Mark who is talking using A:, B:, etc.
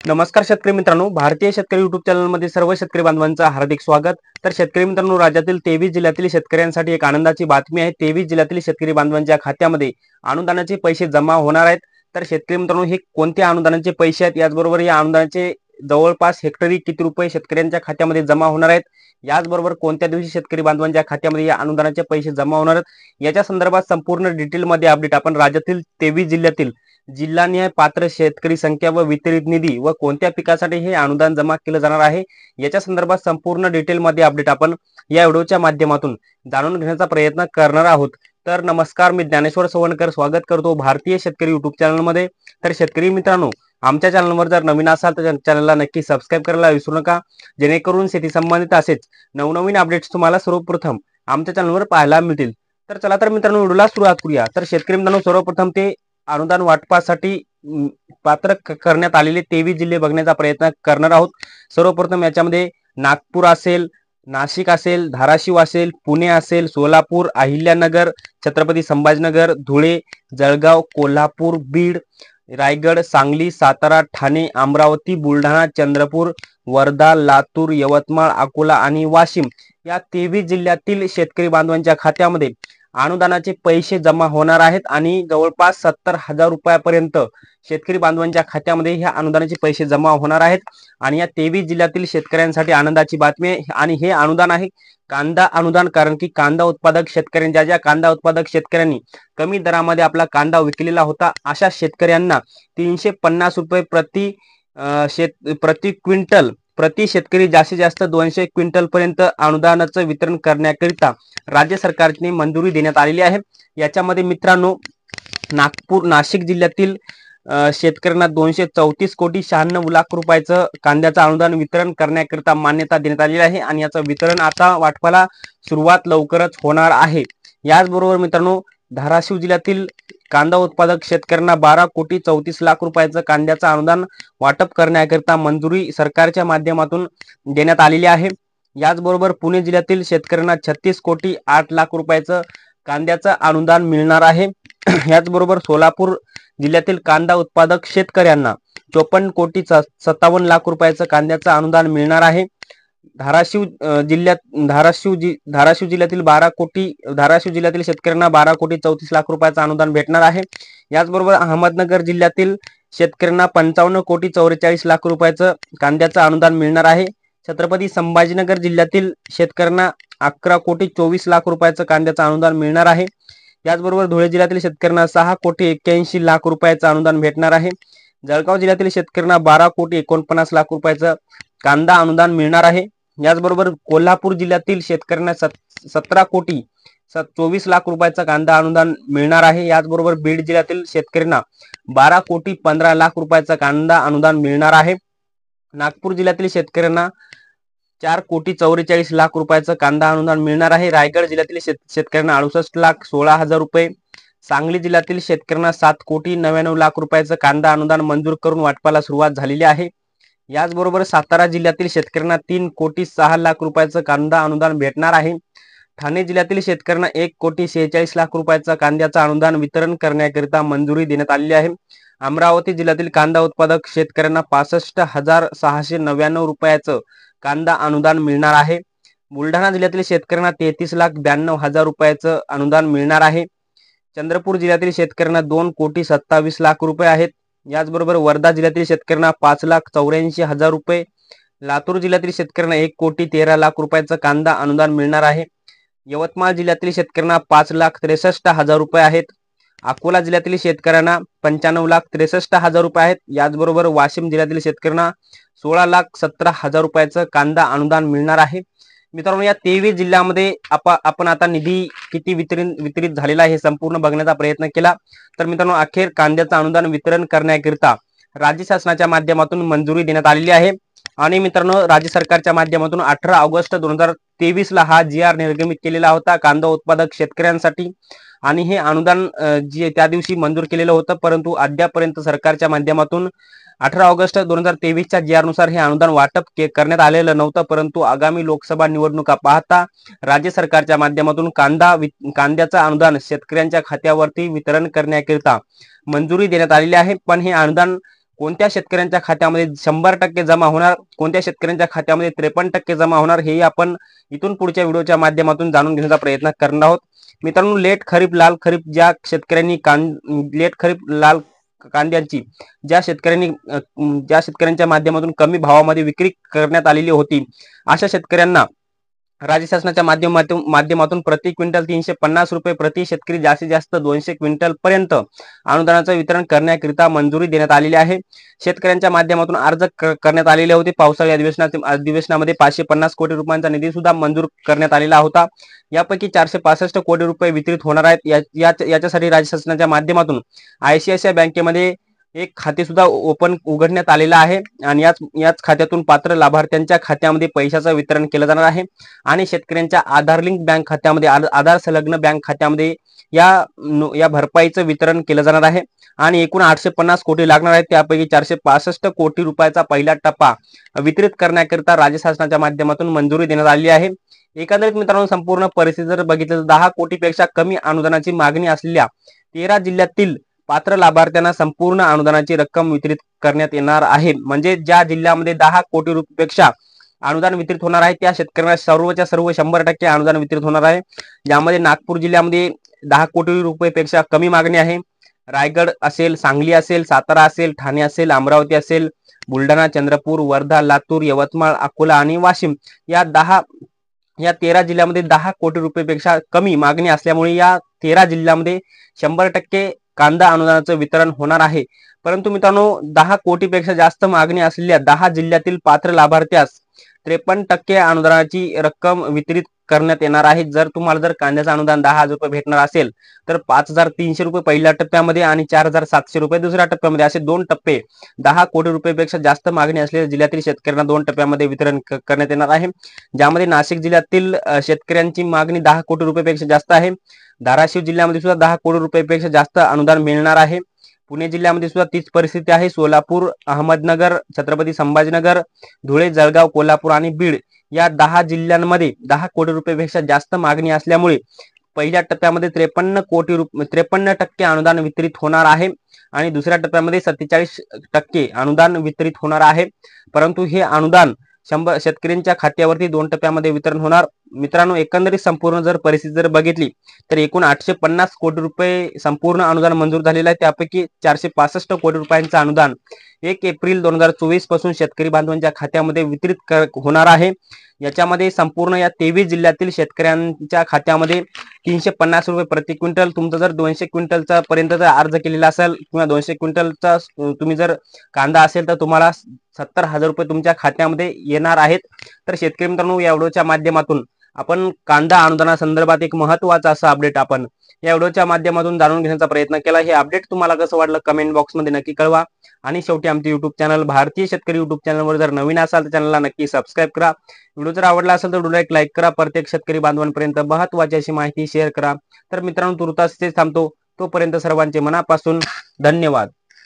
A: नमस्कार शेतकरी मित्रांनो, भारतीय शेतकरी युट्यूब चॅनलमध्ये सर्व शेतकरी बांधवांचं हार्दिक स्वागत। तर शेतकरी मित्रांनो, राज्यातील 23 जिल्ह्यातील शेतकऱ्यांसाठी एक आनंदाची बातमी आहे। 23 जिल्ह्यातील शेतकरी बांधवांच्या खात्यामध्ये अनुदानाचे पैसे जमा होणार आहेत। तर शेतकरी मित्रांनो, हे कोणत्या अनुदानाचे पैसे आहेत, याचबरोबर या अनुदानाचे जवळपास हेक्टरी किती रुपये शेतकऱ्यांच्या खात्यामध्ये जमा होणार आहेत, याचबरोबर कोणत्या दिवशी शेतकरी बांधवांच्या खात्यामध्ये या अनुदानाचे पैसे जमा होणार आहेत, याच्या संदर्भात संपूर्ण डिटेलमध्ये अपडेट आपण राज्यातील 23 जिल्ह्यातील जिल्हानिहाय पात्र शेतकरी संख्या व वितरित निधी व कोणत्या पिकासाठी हे अनुदान जमा केलं जाणार आहे, याच्या संदर्भात संपूर्ण डिटेलमध्ये अपडेट आपण या व्हिडिओच्या माध्यमातून जाणून घेण्याचा प्रयत्न करणार आहोत। तर नमस्कार, मी ज्ञानेश्वर सवणकर स्वागत करतो भारतीय शेतकरी युट्यूब चॅनलमध्ये। तर शेतकरी मित्रांनो, आमच्या चॅनलवर जर नवीन असाल तर चॅनलला नक्की सबस्क्राईब करायला विसरू नका, जेणेकरून शेती संबंधित असेच नवनवीन अपडेट्स तुम्हाला सर्वप्रथम आमच्या चॅनलवर पाहायला मिळतील। तर चला तर मित्रांनो, व्हिडिओला सुरुवात करूया। तर शेतकरी मित्रांनो, सर्वप्रथम ते अनुदान वाटपासाठी पात्र करण्यात आलेले 23 जिल्हे बघण्याचा प्रयत्न करणार आहोत। सर्वप्रथम याच्यामध्ये नागपूर असेल, नाशिक असेल, धाराशिव असेल, पुणे असेल, सोलापूर, अहिल्यानगर, छत्रपती संभाजीनगर, धुळे, जळगाव, कोल्हापूर, बीड, रायगड, सांगली, सातारा, ठाणे, अमरावती, बुलढाणा, चंद्रपूर, वर्धा, लातूर, यवतमाळ, अकोला आणि वाशिम या 23 जिल्ह्यातील शेतकरी बांधवांच्या खात्यामध्ये अनुदानाचे पैसे जमा होणार आहेत आणि जवळपास 70,000 रुपयापर्यंत शेतकरी बांधवांच्या खात्यामध्ये ह्या अनुदानाचे पैसे जमा होणार आहेत। आणि या 23 जिल्ह्यातील शेतकऱ्यांसाठी आनंदाची बातमी आहे। आणि हे अनुदान आहे कांदा अनुदान, कारण की कांदा उत्पादक शेतकऱ्यांच्या ज्या कांदा उत्पादक शेतकऱ्यांनी कमी दरामध्ये आपला कांदा विकलेला होता, अशा शेतकऱ्यांना 350 रुपये प्रति क्विंटल प्रति शेतकरी जास्तीत जास्त 200 क्विंटल पर्यंत अनुदानाचं वितरण करण्याकरिता राज्य सरकारने मंजुरी देण्यात आलेली आहे। याच्यामध्ये मित्रांनो, नाशिक जिल्ह्यातील शेतकऱ्यांना 234 कोटी 96 लाख रुपयाचं कांद्याचं अनुदान वितरण करण्याकरिता मान्यता देण्यात आलेली आहे आणि याचं वितरण आता वाटपाला सुरुवात लवकरच होणार आहे। याचबरोबर मित्रांनो, धाराशिव जिल्ह्यातील कांदा उत्पादक शेतकऱ्यांना 12 कोटी 34 लाख रुपयाचं कांद्याचं अनुदान वाटप करण्याकरिता मंजुरी सरकारच्या माध्यमातून देण्यात आलेली आहे। याचबरोबर पुणे जिल्ह्यातील शेतकऱ्यांना 36 कोटी 8 लाख रुपयाचं कांद्याचं अनुदान मिळणार आहे। याचबरोबर सोलापूर जिल्ह्यातील कांदा उत्पादक शेतकऱ्यांना 54 कोटी 57 लाख रुपयाचं कांद्याचं अनुदान मिळणार आहे। धाराशिव जिल्ह्यातील धाराशिव जिल्ह्यातील शेतकऱ्यांना 12 कोटी 34 लाख रुपयाचं अनुदान भेटणार आहे। याचबरोबर अहमदनगर जिल्ह्यातील शेतकऱ्यांना 55 कोटी 44 लाख रुपयाचं कांद्याचं अनुदान मिळणार आहे। छत्रपती संभाजीनगर जिल्ह्यातील शेतकऱ्यांना 11 कोटी 24 लाख रुपयाचं कांद्याचं अनुदान मिळणार आहे। याचबरोबर धुळे जिल्ह्यातील शेतकऱ्यांना 6 कोटी 81 लाख रुपयाचं अनुदान भेटणार आहे। जळगाव जिल्ह्यातील शेतकऱ्यांना 12 कोटी 49 लाख रुपयाचं कांदा अनुदान मिळणार आहे। याचबरोबर कोल्हापूर जिल्ह्यातील शेतकऱ्यांना 17 कोटी 24 लाख रुपयाचं कांदा अनुदान मिळणार आहे। याचबरोबर बीड जिल्ह्यातील शेतकऱ्यांना 12 कोटी 15 लाख रुपयाचं कांदा अनुदान मिळणार आहे। नागपूर जिल्ह्यातील शेतकऱ्यांना 4 कोटी 44 लाख रुपयाचं कांदा अनुदान मिळणार आहे। रायगड जिल्ह्यातील शेतकऱ्यांना 68 लाख 16 हजार रुपये, सांगली जिल्ह्यातील शेतकऱ्यांना 7 कोटी 99 लाख रुपयाचं कांदा अनुदान मंजूर करून वाटपाला सुरुवात झालेली आहे। याचबरोबर सातारा जिल्ह्यातील शेतकऱ्यांना 3 कोटी 6 लाख रुपयाचं कांदा अनुदान भेटणार आहे। ठाणे जिल्ह्यातील शेतकऱ्यांना 1 कोटी 46 लाख रुपयाचं कांद्याचं अनुदान वितरण करण्याकरिता मंजुरी देण्यात आलेली आहे। अमरावती जिल्ह्यातील कांदा उत्पादक शेतकऱ्यांना 65,699 रुपयाचं कांदा अनुदान मिळणार आहे। बुलढाणा जिल्ह्यातील शेतकऱ्यांना 33,92,000 रुपयाचं अनुदान मिळणार आहे। चंद्रपूर जिल्ह्यातील शेतकऱ्यांना 2 कोटी 27 लाख रुपये आहेत। याचबरोबर वर्धा जिल्ह्यातील शेतकऱ्यांना 5,84,000 रुपये, लातूर जिल्ह्यातील शेतकऱ्यांना 1 कोटी 13 लाख रुपयाचं कांदा अनुदान मिळणार आहे। यवतमाळ जिल्ह्यातील शेतकऱ्यांना 5,63,000 रुपये आहेत। अकोला जिल्ह्यातील शेतकऱ्यांना 95,63,000 रुपये आहेत। याचबरोबर वाशिम जिल्ह्यातील शेतकऱ्यांना 16,17,000 रुपयाचं कांदा अनुदान मिळणार आहे। मित्रांनो, या 23 जिल्ह्यामध्ये आपण आता निधी किती वितरित झालेला आहे हे संपूर्ण बघण्याचा प्रयत्न केला। तर मित्रांनो, अखेर कांद्याचं अनुदान वितरण करण्याकरिता राज्य शासनाच्या माध्यमातून मंजुरी देण्यात आलेली आहे। आणि मित्रांनो, राज्य सरकारच्या माध्यमातून 18 ऑगस्ट 2023 ला हा GR निर्गमित केलेला होता कांदा उत्पादक शेतकऱ्यांसाठी। आणि हे अनुदान जे त्या दिवशी मंजूर केलेलं होतं, परंतु अद्यापर्यंत सरकारच्या माध्यमातून 18 ऑगस्ट 2023 च्या GR नुसार हे अनुदान वाटप करण्यात आलेलं नव्हतं। परंतु आगामी लोकसभा निवडणुका पाहता राज्य सरकारच्या माध्यमातून कांद्याचं अनुदान शेतकऱ्यांच्या खात्यावरती वितरण करण्याकरिता मंजुरी देण्यात आलेली आहे। पण हे अनुदान कोणत्या शेतकऱ्यांच्या खात्यामध्ये 100% जमा होणार, कोणत्या शेतकऱ्यांच्या खात्यामध्ये 53% जमा होणार, हे आपण इथून पुढच्या व्हिडिओच्या माध्यमातून जाणून घेण्याचा प्रयत्न करणार आहोत. मित्रांनो, लेट खरीप लाल खरीप ज्या शेतकऱ्यांनी लेट खरीप लाल कांद्यांची ज्या शेतकऱ्यांच्या माध्यमातून कमी भावामध्ये विक्री करण्यात आलेली होती, अशा शेतकऱ्यांना राज्य शासनाच्या माध्यमातून प्रति क्विंटल 350 रुपये, प्रति शेतकरी जास्तीत जास्त 200 क्विंटल पर्यंत अनुदानाचं वितरण करण्याकरिता मंजुरी देण्यात आलेली आहे. शेतकऱ्यांच्या माध्यमातून अर्ज करण्यात आलेले होते. पावसाळी अधिवेशनामध्ये 550 कोटी रुपयांचा निधी सुद्धा मंजूर करण्यात आलेला होता. यापैकी 465 कोटी रुपये वितरित होणार आहेत. याच्यासाठी राज्य शासनाच्या माध्यमातून ICICI बँकेमध्ये एक खाते सुद्धा उघडण्यात आलेलं आहे आणि याच खात्यातून पात्र लाभार्थ्यांच्या खात्यामध्ये पैशाचं वितरण केलं जाणार आहे आणि शेतकऱ्यांच्या आधार लिंक बँक खात्यामध्ये, आधार संलग्न बँक खात्यामध्ये या भरपाईचं वितरण केलं जाणार आहे आणि एकूण 850 कोटी लागणार आहेत. त्यापैकी 465 कोटी रुपयाचा पहिला टप्पा वितरित करण्याकरिता राज्य शासनाच्या माध्यमातून मंजुरी देण्यात आली आहे. एकंदरीत मित्रांनो, संपूर्ण परिस्थिती जर बघितलं तर 10 कोटीपेक्षा कमी अनुदानाची मागणी असलेल्या 13 जिल्ह्यातील पात्र लाभार्थ्यांना संपूर्ण अनुदानाची रक्कम वितरित करण्यात येणार आहे. म्हणजे ज्या जिल्ह्यामध्ये 10 कोटी रुपयापेक्षा अनुदान वितरित होणार आहे त्या शेतकऱ्यांना सर्वच्या सर्व 100% अनुदान वितरित होणार आहे. यामध्ये नागपूर जिल्ह्यामध्ये 10 कोटी रुपयापेक्षा कमी मागणी आहे. रायगड असेल, सांगली असेल, सातारा असेल, ठाणे असेल, अमरावती असेल, बुलढाणा, चंद्रपूर, वर्धा, लातूर, यवतमाळ, अकोला आणि वाशिम या 13 जिल्ह्यामध्ये 10 कोटी रुपयापेक्षा कमी मागणी असल्यामुळे या 13 जिल्ह्यामध्ये 100% कांदा अनुदानाचं वितरण होणार आहे. परंतु मित्रांनो, 10 कोटीपेक्षा जास्त मागणी असलेल्या 10 जिल्ह्यातील पात्र लाभार्थ्यास 53% अनुदानाची रक्कम वितरित करण्यात येणार आहे. जर कांद्याचं अनुदान 10,000 रुपये भेटणार असेल तर 5,300 रुपये पहिल्या टप्प्यामध्ये आणि 4,700 रुपये दुसऱ्या टप्प्यामध्ये, असे 2 टप्पे 10 कोटी रुपयापेक्षा जास्त मागणी असलेल्या जिल्ह्यातील शेतकऱ्यांना 2 टप्प्यामध्ये वितरण करण्यात येणार आहे. ज्यामध्ये नाशिक जिल्ह्यातील शेतकऱ्यांची मागणी 10 कोटी रुपयापेक्षा जास्त आहे. धाराशिव जिल्ह्यामध्ये सुद्धा 10 कोटी रुपयापेक्षा जास्त अनुदान मिळणार आहे. पुणे जिल्ह्यामध्ये सुद्धा तीच परिस्थिती आहे. सोलापूर, अहमदनगर, छत्रपती संभाजीनगर, धुळे, जळगाव, कोल्हापूर आणि बीड या 10 जिल्ह्यांमध्ये 10 कोटी रुपयापेक्षा जास्त मागणी असल्यामुळे पहिल्या टप्प्यामध्ये 53% अनुदान वितरित होणार आहे आणि दुसऱ्या टप्प्यामध्ये 47% अनुदान वितरित होणार आहे. परंतु हे अनुदान 100 शेतकऱ्यांच्या खात्यावरती 2 टप्प्यामध्ये वितरण होणार. मित्रांनो, एकंदरीत संपूर्ण जर परिस्थिती जर बघितली तर एकूण 850 कोटी रुपये संपूर्ण अनुदान मंजूर झालेलं आहे. त्यापैकी 465 कोटी रुपयांचं अनुदान 1 एप्रिल 2024 पासून शेतकरी बांधवांच्या खात्यामध्ये वितरित होणार आहे. याच्यामध्ये संपूर्ण या 23 जिल्ह्यातील शेतकऱ्यांच्या खात्यामध्ये 350 रुपये प्रति क्विंटल, तुमचं जर 200 क्विंटलचा पर्यंत जर अर्ज केलेला असेल किंवा 200 क्विंटलचा तुम्ही जर कांदा असेल तर तुम्हाला 70,000 रुपये तुमच्या खात्यामध्ये येणार आहेत. तर शेतकरी मित्रांनो, या व्हिडिओच्या माध्यमातून आपण कांदा अनुदानासंदर्भात एक महत्त्वाचा असा अपडेट आपण या व्हिडिओच्या माध्यमातून जाणून घेण्याचा प्रयत्न केला. हे अपडेट तुम्हाला कसं वाटलं कमेंट बॉक्समध्ये नक्की कळवा आणि शेवटी आमचे युट्यूब चॅनल भारतीय शेतकरी युट्यूब चॅनलवर जर नवीन असाल तर चॅनलला नक्की सबस्क्राईब करा. व्हिडिओ जर आवडला असेल तर व्हिडिओला एक लाईक करा. प्रत्येक शेतकरी बांधवांपर्यंत महत्त्वाची अशी माहिती शेअर करा. तर मित्रांनो, तुर्तास इथेच थांबतो. तोपर्यंत सर्वांचे मनापासून धन्यवाद.